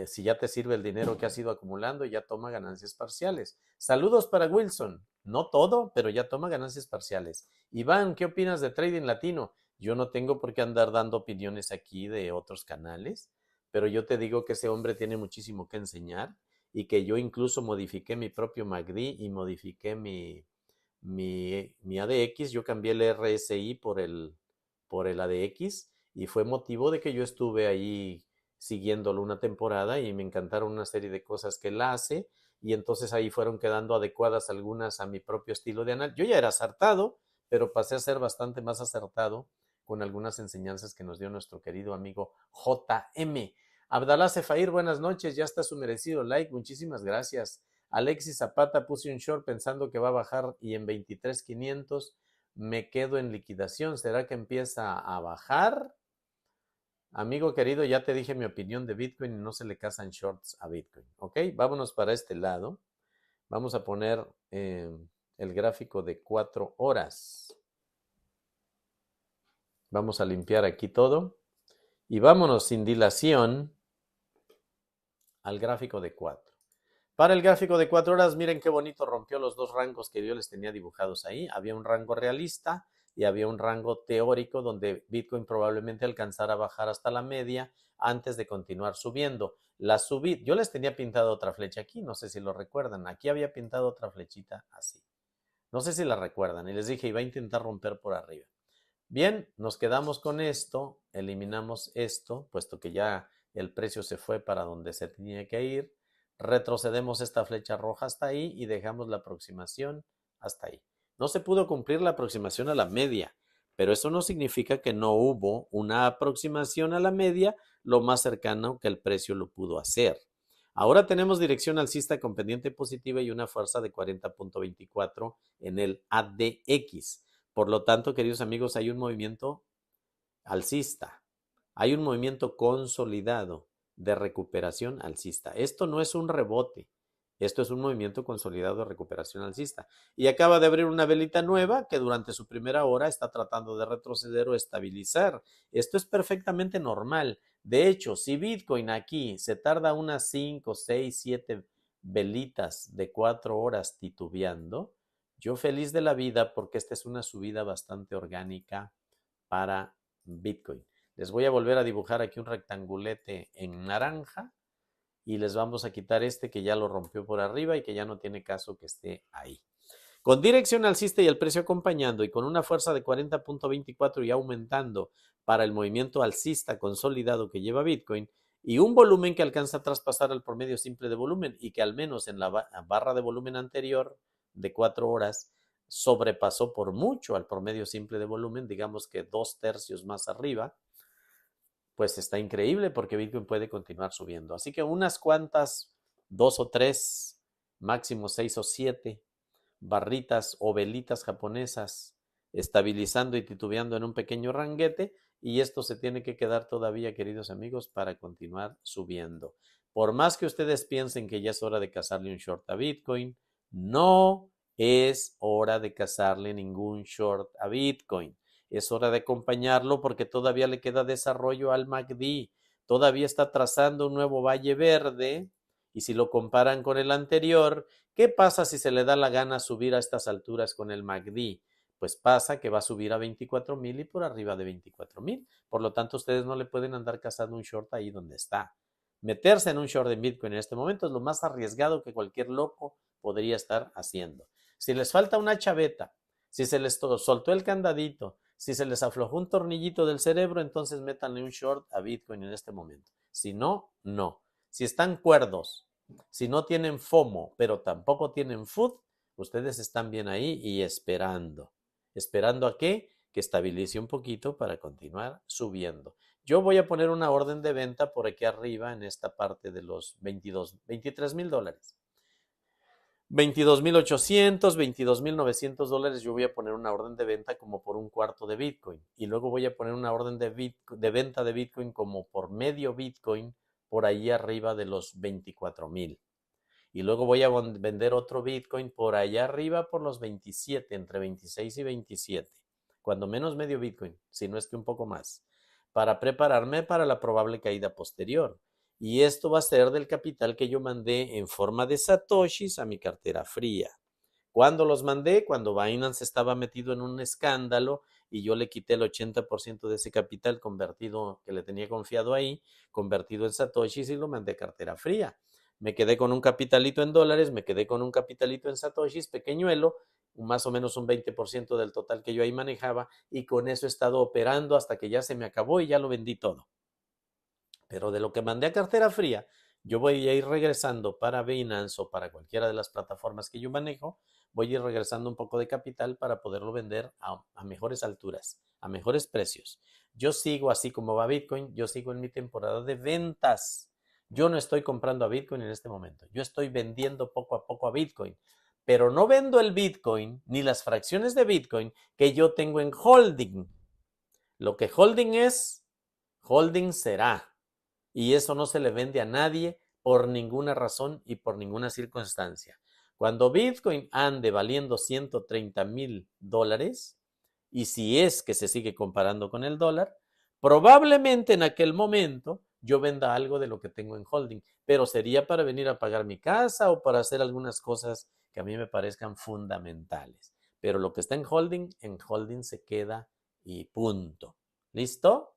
si ya te sirve el dinero que has ido acumulando, ya toma ganancias parciales. Saludos para Wilson, no todo, pero ya toma ganancias parciales. Iván, ¿qué opinas de Trading Latino? Yo no tengo por qué andar dando opiniones aquí de otros canales, pero yo te digo que ese hombre tiene muchísimo que enseñar y que yo incluso modifiqué mi propio MACD y modifiqué mi ADX. Yo cambié el RSI por el ADX y fue motivo de que yo estuve ahí siguiéndolo una temporada y me encantaron una serie de cosas que él hace y entonces ahí fueron quedando adecuadas algunas a mi propio estilo de análisis. Yo ya era acertado, pero pasé a ser bastante más acertado con algunas enseñanzas que nos dio nuestro querido amigo JM. Abdalá Sefair, buenas noches, ya está su merecido like, muchísimas gracias. Alexis Zapata, puse un short pensando que va a bajar y en 23,500 me quedo en liquidación. ¿Será que empieza a bajar? Amigo querido, ya te dije mi opinión de Bitcoin y no se le casan shorts a Bitcoin. ¿Ok? Vámonos para este lado. Vamos a poner el gráfico de 4 horas. Vamos a limpiar aquí todo. Y vámonos sin dilación al gráfico de 4. Para el gráfico de 4 horas, miren qué bonito rompió los dos rangos que yo les tenía dibujados ahí. Había un rango realista y había un rango teórico donde Bitcoin probablemente alcanzara a bajar hasta la media antes de continuar subiendo. Yo les tenía pintado otra flecha aquí, no sé si lo recuerdan. Aquí había pintado otra flechita así. No sé si la recuerdan y les dije iba a intentar romper por arriba. Bien, nos quedamos con esto, eliminamos esto, puesto que ya el precio se fue para donde se tenía que ir. Retrocedemos esta flecha roja hasta ahí y dejamos la aproximación hasta ahí. No se pudo cumplir la aproximación a la media, pero eso no significa que no hubo una aproximación a la media lo más cercano que el precio lo pudo hacer. Ahora tenemos dirección alcista con pendiente positiva y una fuerza de 40.24 en el ADX. Por lo tanto, queridos amigos, hay un movimiento alcista. Hay un movimiento consolidado de recuperación alcista. Esto no es un rebote. Esto es un movimiento consolidado de recuperación alcista. Y acaba de abrir una velita nueva que durante su primera hora está tratando de retroceder o estabilizar. Esto es perfectamente normal. De hecho, si Bitcoin aquí se tarda unas 5, 6, 7 velitas de 4 horas titubeando, yo feliz de la vida porque esta es una subida bastante orgánica para Bitcoin. Les voy a volver a dibujar aquí un rectangulete en naranja y les vamos a quitar este que ya lo rompió por arriba y que ya no tiene caso que esté ahí. Con dirección alcista y el precio acompañando y con una fuerza de 40.24 y aumentando para el movimiento alcista consolidado que lleva Bitcoin y un volumen que alcanza a traspasar al promedio simple de volumen y que al menos en la barra de volumen anterior de 4 horas sobrepasó por mucho al promedio simple de volumen, digamos que 2/3 más arriba, pues está increíble porque Bitcoin puede continuar subiendo. Así que unas cuantas, 2 o 3, máximo 6 o 7 barritas o velitas japonesas estabilizando y titubeando en un pequeño ranguete y esto se tiene que quedar todavía, queridos amigos, para continuar subiendo. Por más que ustedes piensen que ya es hora de cazarle un short a Bitcoin, no es hora de cazarle ningún short a Bitcoin. Es hora de acompañarlo porque todavía le queda desarrollo al MACD. Todavía está trazando un nuevo valle verde y si lo comparan con el anterior, ¿qué pasa si se le da la gana subir a estas alturas con el MACD? Pues pasa que va a subir a 24,000 y por arriba de 24,000. Por lo tanto, ustedes no le pueden andar cazando un short ahí donde está. Meterse en un short en Bitcoin en este momento es lo más arriesgado que cualquier loco podría estar haciendo. Si les falta una chaveta, si se les soltó el candadito, si se les aflojó un tornillito del cerebro, entonces métanle un short a Bitcoin en este momento. Si no, no. Si están cuerdos, si no tienen FOMO, pero tampoco tienen FUD, ustedes están bien ahí y esperando. ¿Esperando a qué? Que estabilice un poquito para continuar subiendo. Yo voy a poner una orden de venta por aquí arriba en esta parte de los 23,000 dólares. 22,800, 22,900 dólares, yo voy a poner una orden de venta como por un cuarto de Bitcoin. Y luego voy a poner una orden de venta de Bitcoin como por medio Bitcoin por ahí arriba de los 24,000. Y luego voy a vender otro Bitcoin por allá arriba por los 27, entre 26 y 27. Cuando menos medio Bitcoin, si no es que un poco más, para prepararme para la probable caída posterior. Y esto va a ser del capital que yo mandé en forma de satoshis a mi cartera fría. ¿Cuándo los mandé? Cuando Binance estaba metido en un escándalo y yo le quité el 80% de ese capital convertido, que le tenía confiado ahí, convertido en satoshis y lo mandé a cartera fría. Me quedé con un capitalito en dólares, me quedé con un capitalito en satoshis, pequeñuelo, más o menos un 20% del total que yo ahí manejaba y con eso he estado operando hasta que ya se me acabó y ya lo vendí todo. Pero de lo que mandé a cartera fría, yo voy a ir regresando para Binance o para cualquiera de las plataformas que yo manejo, voy a ir regresando un poco de capital para poderlo vender a mejores alturas, a mejores precios. Yo sigo así como va Bitcoin, yo sigo en mi temporada de ventas. Yo no estoy comprando a Bitcoin en este momento, yo estoy vendiendo poco a poco a Bitcoin, pero no vendo el Bitcoin ni las fracciones de Bitcoin que yo tengo en holding. Lo que holding será. Y eso no se le vende a nadie por ninguna razón y por ninguna circunstancia. Cuando Bitcoin ande valiendo 130,000 dólares, y si es que se sigue comparando con el dólar, probablemente en aquel momento yo venda algo de lo que tengo en holding, pero sería para venir a pagar mi casa o para hacer algunas cosas que a mí me parezcan fundamentales. Pero lo que está en holding se queda y punto. ¿Listo?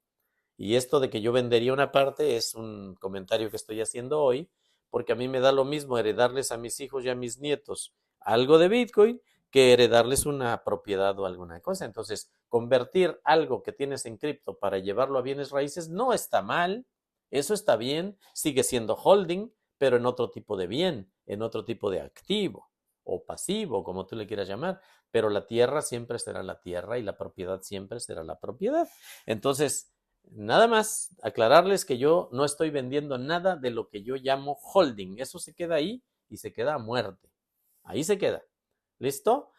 Y esto de que yo vendería una parte es un comentario que estoy haciendo hoy, porque a mí me da lo mismo heredarles a mis hijos y a mis nietos algo de Bitcoin que heredarles una propiedad o alguna cosa. Entonces, convertir algo que tienes en cripto para llevarlo a bienes raíces no está mal, eso está bien, sigue siendo holding, pero en otro tipo de bien, en otro tipo de activo. o pasivo, como tú le quieras llamar, pero la tierra siempre será la tierra y la propiedad siempre será la propiedad. Entonces, nada más aclararles que yo no estoy vendiendo nada de lo que yo llamo holding. Eso se queda ahí y se queda a muerte. Ahí se queda. ¿Listo?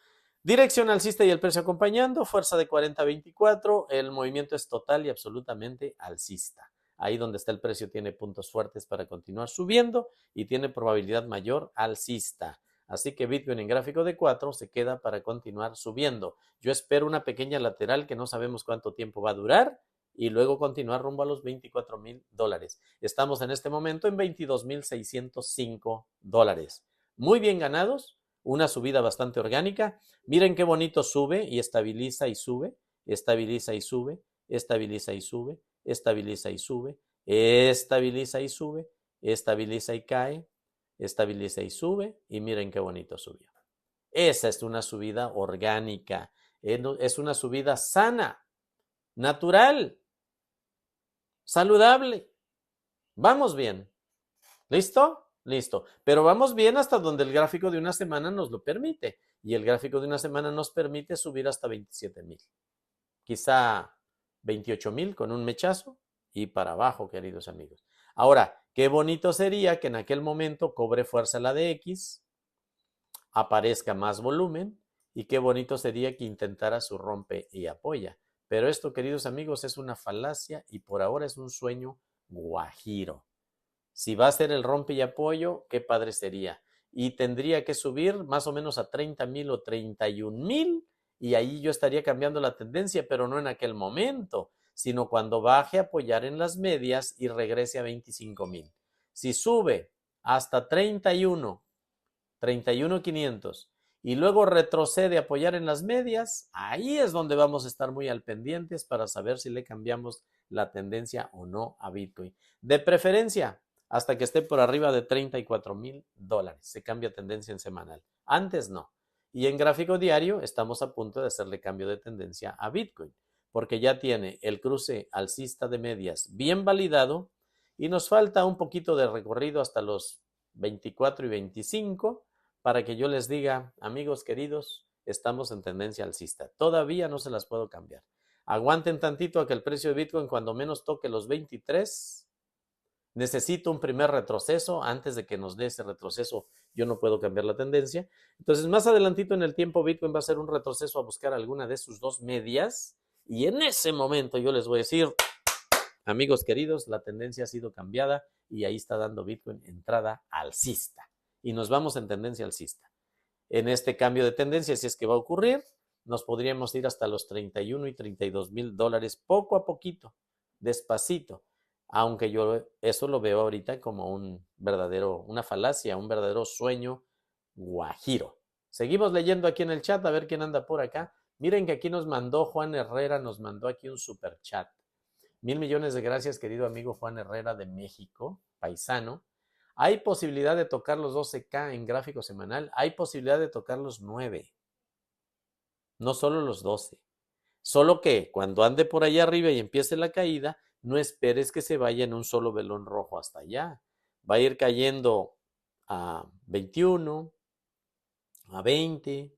Dirección alcista y el precio acompañando, fuerza de 40-24, el movimiento es total y absolutamente alcista. Ahí donde está el precio tiene puntos fuertes para continuar subiendo y tiene probabilidad mayor alcista. Así que Bitcoin en gráfico de 4 se queda para continuar subiendo. Yo espero una pequeña lateral que no sabemos cuánto tiempo va a durar y luego continuar rumbo a los $24,000. Estamos en este momento en $22,605. Muy bien ganados, una subida bastante orgánica. Miren qué bonito sube y estabiliza y sube, estabiliza y sube, estabiliza y sube, estabiliza y sube, estabiliza y sube, estabiliza y cae, estabiliza y sube y miren qué bonito subió. Esa es una subida orgánica, es una subida sana, natural, saludable. Vamos bien. ¿Listo? Listo. Pero vamos bien hasta donde el gráfico de una semana nos lo permite. Y el gráfico de una semana nos permite subir hasta 27,000. Quizá 28,000 con un mechazo y para abajo, queridos amigos. Ahora, qué bonito sería que en aquel momento cobre fuerza la DX, aparezca más volumen y qué bonito sería que intentara su rompe y apoya. Pero esto, queridos amigos, es una falacia y por ahora es un sueño guajiro. Si va a ser el rompe y apoyo, qué padre sería. Y tendría que subir más o menos a 30,000 o 31,000 y ahí yo estaría cambiando la tendencia, pero no en aquel momento, sino cuando baje a apoyar en las medias y regrese a 25,000. Si sube hasta 31,500 y luego retrocede a apoyar en las medias, ahí es donde vamos a estar muy al pendientes para saber si le cambiamos la tendencia o no a Bitcoin. De preferencia, hasta que esté por arriba de $34,000. Se cambia tendencia en semanal. Antes no. Y en gráfico diario estamos a punto de hacerle cambio de tendencia a Bitcoin, porque ya tiene el cruce alcista de medias bien validado y nos falta un poquito de recorrido hasta los 24 y 25 para que yo les diga, amigos queridos, estamos en tendencia alcista. Todavía no se las puedo cambiar. Aguanten tantito a que el precio de Bitcoin cuando menos toque los 23. Necesito un primer retroceso. Antes de que nos dé ese retroceso, yo no puedo cambiar la tendencia. Entonces, más adelantito en el tiempo, Bitcoin va a hacer un retroceso a buscar alguna de sus dos medias. Y en ese momento yo les voy a decir, amigos queridos, la tendencia ha sido cambiada y ahí está dando Bitcoin entrada alcista. Y nos vamos en tendencia alcista. En este cambio de tendencia, si es que va a ocurrir, nos podríamos ir hasta los 31 y 32 mil dólares poco a poquito, despacito. Aunque yo eso lo veo ahorita como una falacia, un verdadero sueño guajiro. Seguimos leyendo aquí en el chat, a ver quién anda por acá. Miren que aquí nos mandó Juan Herrera, nos mandó aquí un super chat. 1,000,000,000 de gracias, querido amigo Juan Herrera de México, paisano. ¿Hay posibilidad de tocar los 12K en gráfico semanal? Hay posibilidad de tocar los 9, no solo los 12. Solo que cuando ande por allá arriba y empiece la caída, no esperes que se vaya en un solo velón rojo hasta allá. Va a ir cayendo a 21, a 20,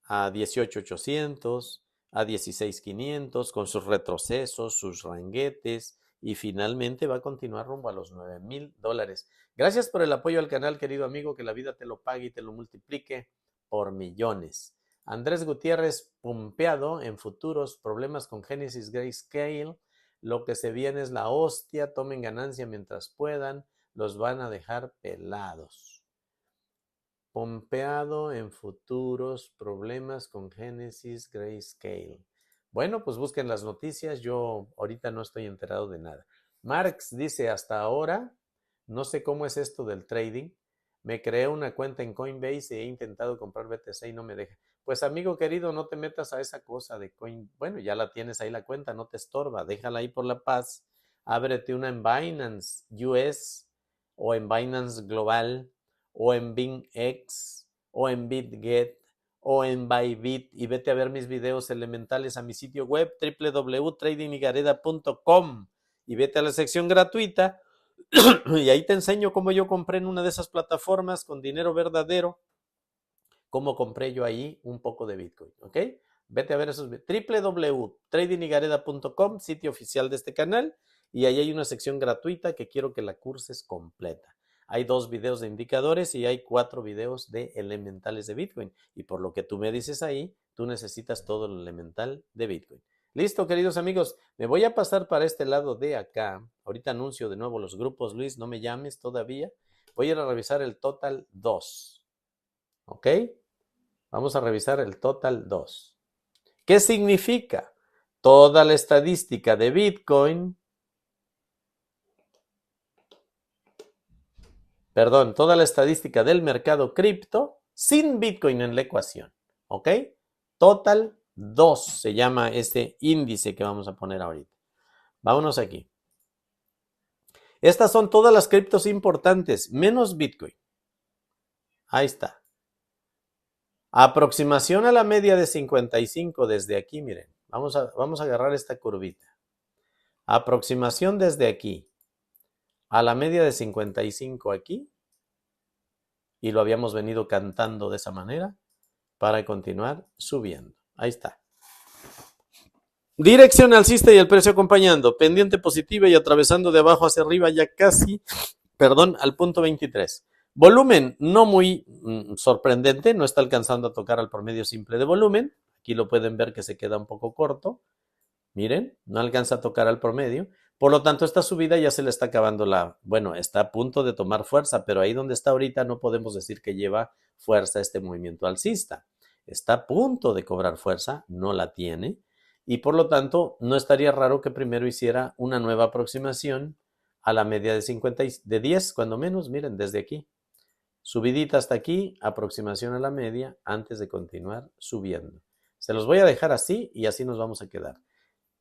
a 18,800, a 16,500 con sus retrocesos, sus ranguetes y finalmente va a continuar rumbo a los $9,000. Gracias por el apoyo al canal, querido amigo, que la vida te lo pague y te lo multiplique por millones. Andrés Gutiérrez, pumpeado en futuros, problemas con Genesis Grayscale, lo que se viene es la hostia, tomen ganancia mientras puedan, los van a dejar pelados. Pompeado en futuros, problemas con Genesis Grayscale. Bueno, pues busquen las noticias, yo ahorita no estoy enterado de nada. Marx dice, hasta ahora, no sé cómo es esto del trading, me creé una cuenta en Coinbase y he intentado comprar BTC y no me deja. Pues amigo querido, no te metas a esa cosa de Coin. Bueno, ya la tienes ahí la cuenta, no te estorba, déjala ahí por la paz. Ábrete una en Binance US o en Binance Global o en BingX o en BitGet o en Bybit y vete a ver mis videos elementales a mi sitio web www.tradingigareda.com y vete a la sección gratuita y ahí te enseño cómo yo compré en una de esas plataformas con dinero verdadero cómo compré yo ahí un poco de Bitcoin, ¿ok? Vete a ver esos www.tradingygareda.com, sitio oficial de este canal, y ahí hay una sección gratuita que quiero que la curses completa. Hay 2 videos de indicadores y hay 4 videos de elementales de Bitcoin. Y por lo que tú me dices ahí, tú necesitas todo lo elemental de Bitcoin. Listo, queridos amigos, me voy a pasar para este lado de acá. Ahorita anuncio de nuevo los grupos, Luis, no me llames todavía. Voy a ir a revisar el total 2. ¿Ok? Vamos a revisar el total 2. ¿Qué significa? Toda la estadística de Bitcoin, toda la estadística del mercado cripto sin Bitcoin en la ecuación. ¿Ok? Total 2 se llama este índice que vamos a poner ahorita. Vámonos aquí. Estas son todas las criptos importantes, menos Bitcoin. Ahí está. Aproximación a la media de 55 desde aquí, miren. Vamos a agarrar esta curvita. Aproximación desde aquí a la media de 55 aquí. Y lo habíamos venido cantando de esa manera para continuar subiendo. Ahí está. Dirección alcista y el precio acompañando. Pendiente positiva y atravesando de abajo hacia arriba ya casi, al punto 23. Volumen no muy sorprendente, no está alcanzando a tocar al promedio simple de volumen. Aquí lo pueden ver que se queda un poco corto. Miren, no alcanza a tocar al promedio. Por lo tanto, esta subida ya se le está acabando está a punto de tomar fuerza, pero ahí donde está ahorita no podemos decir que lleva fuerza este movimiento alcista. Está a punto de cobrar fuerza, no la tiene, y por lo tanto no estaría raro que primero hiciera una nueva aproximación a la media de 50 de 10, cuando menos, miren, desde aquí. Subidita hasta aquí, aproximación a la media antes de continuar subiendo. Se los voy a dejar así y así nos vamos a quedar.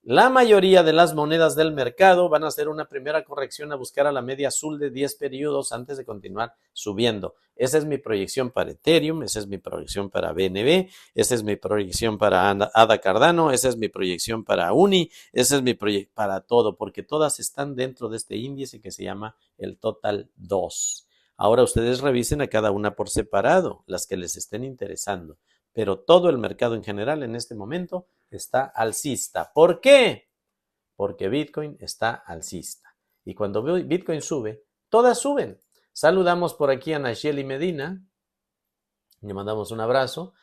La mayoría de las monedas del mercado van a hacer una primera corrección a buscar a la media azul de 10 periodos antes de continuar subiendo. Esa es mi proyección para Ethereum, esa es mi proyección para BNB, esa es mi proyección para ADA Cardano, esa es mi proyección para Uni, esa es mi proyección para todo, porque todas están dentro de este índice que se llama el Total 2. Ahora ustedes revisen a cada una por separado, las que les estén interesando, pero todo el mercado en general en este momento está alcista. ¿Por qué? Porque Bitcoin está alcista. Y cuando Bitcoin sube, todas suben. Saludamos por aquí a Nacheli Medina. Le mandamos un abrazo.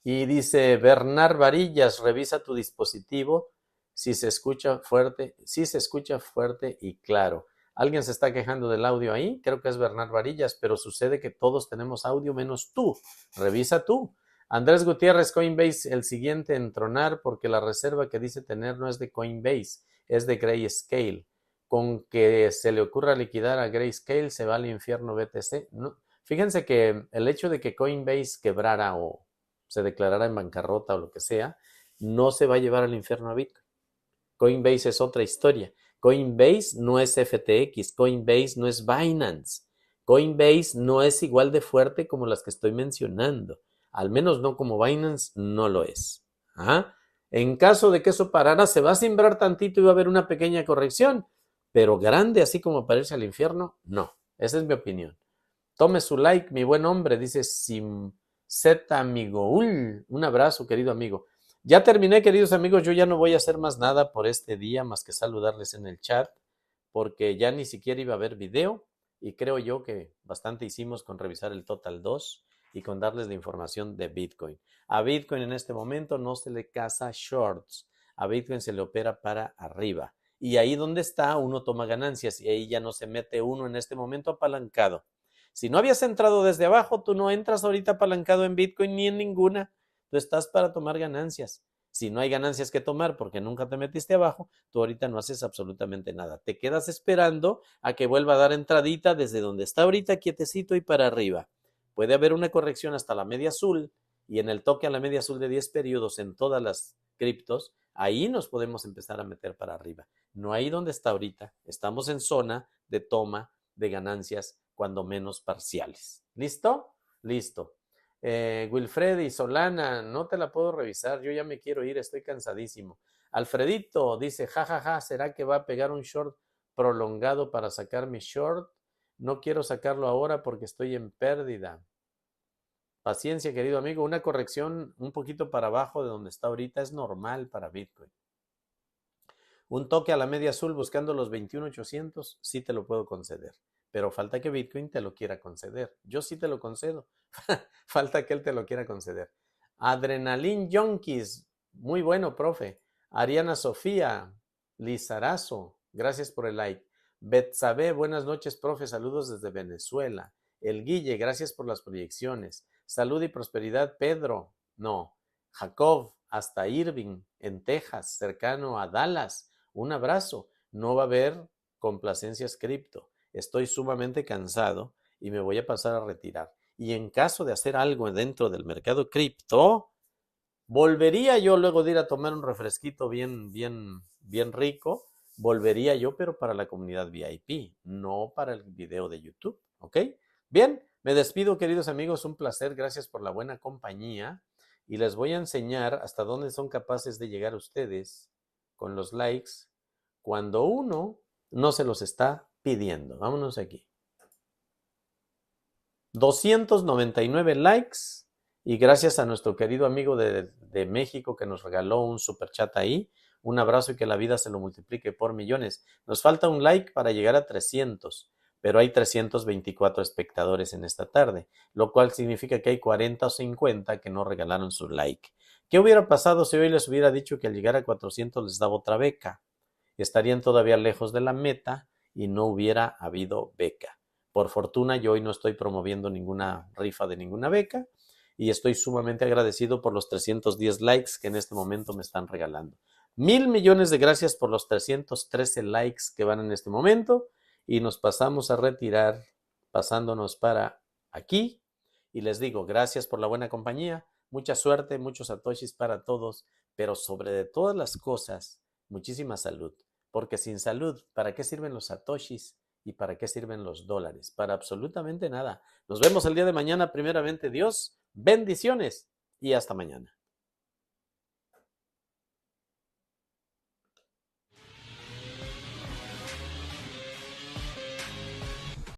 Y dice Bernard Varillas, revisa tu dispositivo si se escucha fuerte y claro. ¿Alguien se está quejando del audio ahí? Creo que es Bernard Varillas, pero sucede que todos tenemos audio menos tú. Revisa tú. Andrés Gutiérrez, Coinbase, el siguiente en tronar porque la reserva que dice tener no es de Coinbase, es de Grayscale. Con que se le ocurra liquidar a Grayscale se va al infierno BTC. No. Fíjense que el hecho de que Coinbase quebrara o se declarara en bancarrota o lo que sea, no se va a llevar al infierno a Bitcoin. Coinbase es otra historia. Coinbase no es FTX, Coinbase no es Binance. Coinbase no es igual de fuerte como las que estoy mencionando. Al menos no como Binance, no lo es. ¿Ah? En caso de que eso parara, se va a simbrar tantito y va a haber una pequeña corrección, pero grande así como para irse al infierno, no. Esa es mi opinión. Tome su like, mi buen hombre, dice Simzeta Amigo. Un abrazo, querido amigo. Ya terminé, queridos amigos, yo ya no voy a hacer más nada por este día, más que saludarles en el chat, porque ya ni siquiera iba a haber video, y creo yo que bastante hicimos con revisar el Total 2 y con darles la información de Bitcoin. A Bitcoin en este momento no se le caza shorts, a Bitcoin se le opera para arriba. Y ahí donde está, uno toma ganancias, y ahí ya no se mete uno en este momento apalancado. Si no habías entrado desde abajo, tú no entras ahorita apalancado en Bitcoin ni en ninguna. Tú estás para tomar ganancias. Si no hay ganancias que tomar porque nunca te metiste abajo, tú ahorita no haces absolutamente nada. Te quedas esperando a que vuelva a dar entradita desde donde está ahorita quietecito y para arriba. Puede haber una corrección hasta la media azul y en el toque a la media azul de 10 periodos en todas las criptos, ahí nos podemos empezar a meter para arriba. No ahí donde está ahorita. Estamos en zona de toma de ganancias cuando menos parciales. ¿Listo? Listo. Wilfred y Solana, no te la puedo revisar, yo ya me quiero ir, estoy cansadísimo. Alfredito dice, jajaja, ¿será que va a pegar un short prolongado para sacar mi short? No quiero sacarlo ahora porque estoy en pérdida. Paciencia, querido amigo. Una corrección un poquito para abajo de donde está ahorita es normal para Bitcoin. Un toque a la media azul buscando los 21,800, sí te lo puedo conceder. Pero falta que Bitcoin te lo quiera conceder. Yo sí te lo concedo. Falta que él te lo quiera conceder. Adrenalin Junkies. Muy bueno, profe. Ariana Sofía. Lizarazo. Gracias por el like. Betsabe, buenas noches, profe. Saludos desde Venezuela. El Guille, gracias por las proyecciones. Salud y prosperidad, Pedro. No. Jacob, hasta Irving, en Texas, cercano a Dallas. Un abrazo. No va a haber complacencias cripto. Estoy sumamente cansado y me voy a pasar a retirar. Y en caso de hacer algo dentro del mercado cripto, volvería yo luego de ir a tomar un refresquito bien rico, volvería yo, pero para la comunidad VIP, no para el video de YouTube, ¿ok? Bien, me despido, queridos amigos, un placer, gracias por la buena compañía y les voy a enseñar hasta dónde son capaces de llegar ustedes con los likes cuando uno no se los está pidiendo. Vámonos aquí. 299 likes y gracias a nuestro querido amigo de México que nos regaló un super chat ahí. Un abrazo y que la vida se lo multiplique por millones. Nos falta un like para llegar a 300, pero hay 324 espectadores en esta tarde, lo cual significa que hay 40 o 50 que no regalaron su like. ¿Qué hubiera pasado si hoy les hubiera dicho que al llegar a 400 les daba otra beca? Estarían todavía lejos de la meta y no hubiera habido beca. Por fortuna, yo hoy no estoy promoviendo ninguna rifa de ninguna beca y estoy sumamente agradecido por los 310 likes que en este momento me están regalando. 1,000,000,000 de gracias por los 313 likes que van en este momento y nos pasamos a retirar pasándonos para aquí y les digo gracias por la buena compañía, mucha suerte, muchos satoshis para todos, pero sobre de todas las cosas, muchísima salud. Porque sin salud, ¿para qué sirven los satoshis y para qué sirven los dólares? Para absolutamente nada. Nos vemos el día de mañana, primeramente Dios. Bendiciones y hasta mañana.